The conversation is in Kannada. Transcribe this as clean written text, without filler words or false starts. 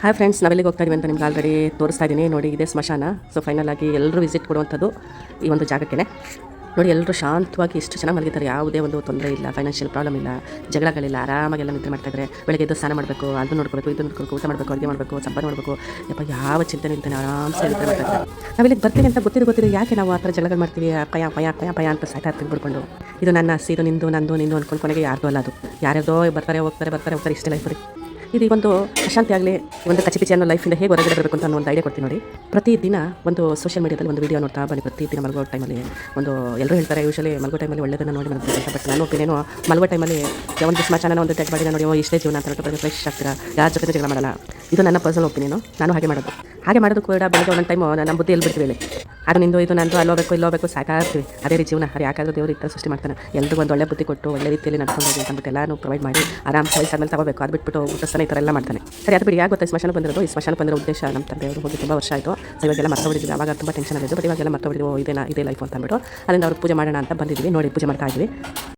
ಹಾಯ್ ಫ್ರೆಂಡ್ಸ್, ನಾವೆಲ್ಲಿಗೆ ಹೋಗ್ತಾ ಇದೀವಿ ಅಂತ ನಿಮ್ಗೆ ಆಲ್ರೆಡಿ ತೋರಿಸ್ತಾ ಇದ್ದೀನಿ. ನೋಡಿ, ಇದೇ ಸ್ಮಶಾನ. ಸೊ ಫೈನಲ್ ಆಗಿ ಎಲ್ಲರೂ ವಿಸಿಟ್ ಕೊಡುವಂಥದ್ದು ಈ ಒಂದು ಜಾಗಕ್ಕೆ. ನೋಡಿ, ಎಲ್ಲರೂ ಶಾಂತವಾಗಿ ಎಷ್ಟು ಚೆನ್ನಾಗಿ ಮಲಗಿದ್ದಾರೆ. ಯಾವುದೇ ಒಂದು ತೊಂದರೆ ಇಲ್ಲ, ಫೈನಾನ್ಷಿಯಲ್ ಪ್ರಾಬ್ಲಮ್ ಇಲ್ಲ, ಜಗಳಗಳಿಲ್ಲ, ಆರಾಮಾಗೆಲ್ಲ ನಿದ್ದೆ ಮಾಡ್ತಾ ಇದ್ದಾರೆ. ಬೆಳಗ್ಗೆ ಎದ್ದು ಸ್ನಾನ ಮಾಡಬೇಕು, ಅದು ನೋಡ್ಕೋಬೇಕು, ಇದು ನೋಡ್ಕೋಬೇಕು, ಊಟ ಮಾಡಬೇಕು, ಅಡುಗೆ ಮಾಡಬೇಕು, ಸಂಪಾದನೆ ಮಾಡಬೇಕು. ಯಪ್ಪ, ಯಾವ ಚಿಂತೆ ನಿಲ್ತಾನೆ ಆರಾಮ್ಸೆ ನಿದ್ದೆ ಮಾಡ್ತಾ ಇದ್ದಾರೆ. ನಾವಿಲ್ಲಿಗೆ ಬರ್ತೀವಿ ಅಂತ ಗೊತ್ತಿದೆ ಯಾಕೆ ನಾವು ಆ ಥರ ಜಗಳಗಳು ಮಾಡ್ತೀವಿ? ಪಯ ಅಂತ ಸಾಯ್ತಾ ಇರ್ತೀವಿ ಬಿಡ್ಕೊಂಡು. ಇದು ನನ್ನ ಆಸ್ತಿ, ಇದು ನಿಂದು, ನಂದು ಅಂದ್ಕೊಂಡು ಕೊನೆಗೆ ಯಾರ್ದು ಅಲ್ಲ ಅದು. ಯಾರ್ಯಾರ್ದೋ ಬರ್ತಾರೆ ಹೋಗ್ತಾರೆ ಇಷ್ಟೇ ಲೈಫ್ ರೀ. ಇದು ಒಂದು ಅಶಾಂತಿ ಆಗಲಿ, ಒಂದು ಕಚಿಪಿಚಿ ಅನ್ನೋ ಲೈಫಿಂದ ಹೇಗೆ ಹೊರಗಡೆ ಬರಬೇಕು ಅಂತ ಒಂದು ಐಡಿಯಾ ಕೊಡ್ತೀನಿ ನೋಡಿ. ಪ್ರತಿದಿನ ಒಂದು ಸೋಷಿಯಲ್ ಮೀಡಿಯಾದಲ್ಲಿ ಒಂದು ವೀಡಿಯೋ ನೋಡ್ತಾ ಬನ್ನಿ. ಪ್ರತಿದಿನ ಮಲಗೋ ಟೈಮಲ್ಲಿ ಎಲ್ಲರೂ ಹೇಳ್ತಾರೆ ಯೂಶಲಿ ಮಲಗೋ ಟೈಮಲ್ಲಿ ಒಳ್ಳೆದನ್ನು ನೋಡಿ ಮಲಗಬೇಕು ಅಂತ. ಬಟ್ ನಾನು ಒಪ್ಪಿನೇನು, ಮಲಗೋ ಟೈಮಲ್ಲಿ ಒಂದು ಸ್ಮಶಾನ ಒಂದು ಡೆಡ್ ಬಾಡಿನ ನೋಡಿ ಇಷ್ಟೇ ಜೀವನ ಅಂತ ಹೇಳ್ಬಿಟ್ಟು ಫ್ರೆಶ್ ಆಗ್ತೀರಾ, ಯಾರ ಜೊತೆ ಜಗಳ ಮಾಡಲ್ಲ. ಇದು ನನ್ನ ಪರ್ಸನಲ್ ಒಪಿನಿಯನು. ನಾನು ಹಾಗೆ ಮಾಡೋದು ಕೂಡ. ಬೆಳಗ್ಗೆ ಒಂದೊಂದು ಟೈಮು ನಮ್ಮ ಬುದ್ಧಿ ಬಿಡ್ತೀವಿ. ಅದು ನಿಂದು, ಇದು ನಂದು, ಇಲ್ಲೋಬೇಕು ಸಾಕಾಗ್ತೀವಿ. ಅದೇ ರೀತಿ ಜೀವನ. ಅದು ಯಾಕಾದರೂ ದೇವರು ಈ ಥರ ಸೃಷ್ಟಿ ಮಾಡ್ತಾನೆ. ಎಲ್ಲರಿಗೂ ಒಂದು ಒಳ್ಳೆ ಬುದ್ಧಿ ಕೊಟ್ಟು ಒಳ್ಳೆ ರೀತಿಯಲ್ಲಿ ನಡ್ಕೊಂಡು ಹೋಗಿ ಅಂದ್ಬಿಟ್ಟು ಎಲ್ಲಾನು ಪ್ರೊವೈಡ್ ಮಾಡಿ ಆರಾಮ್ ವಯಸ್ಸಾದ್ಮೇಲೆ ತಗೋಬೇಕು. ಅದು ಬಿಟ್ಬಿಟ್ಟು ಊಟಸ್ಥಾನ ಈ ಥರ ಎಲ್ಲ ಮಾಡ್ತಾನೆ. ಸರಿ, ಅದು ಬಿಡಿ. ಯಾಕೆ ಗೊತ್ತಾ ಸ್ಮಶಾನ ಬಂದಿರೋದು? ಈ ಸ್ಮಶಾನ ಬಂದಿರೋ ಉದ್ದೇಶ ನಮ್ಮ ತಂದೆಯವರು ಹೋಗಿ ತುಂಬ ವರ್ಷ ಆಯಿತು. ಇವಾಗೆಲ್ಲ ಮರ್ತೋಗಿದ್ವಿ. ಅವಾಗ ತುಂಬ ಟೆನ್ಷನ್ ಆಗಿದ್ದು. ಬಟ್ ಇವಾಗೆಲ್ಲ ಮರ್ತೋಗಿದ್ವಿ. ಇದೇ ಲೈಫ್ ಅಂತ ಅಂದ್ಬಿಟ್ಟು ಅದರಿಂದ ಅವ್ರಿಗೆ ಪೂಜೆ ಮಾಡೋಣ ಅಂತ ಬಂದಿದ್ವಿ. ನೋಡಿ, ಪೂಜೆ ಮಾಡ್ತಾ ಇದ್ವಿ.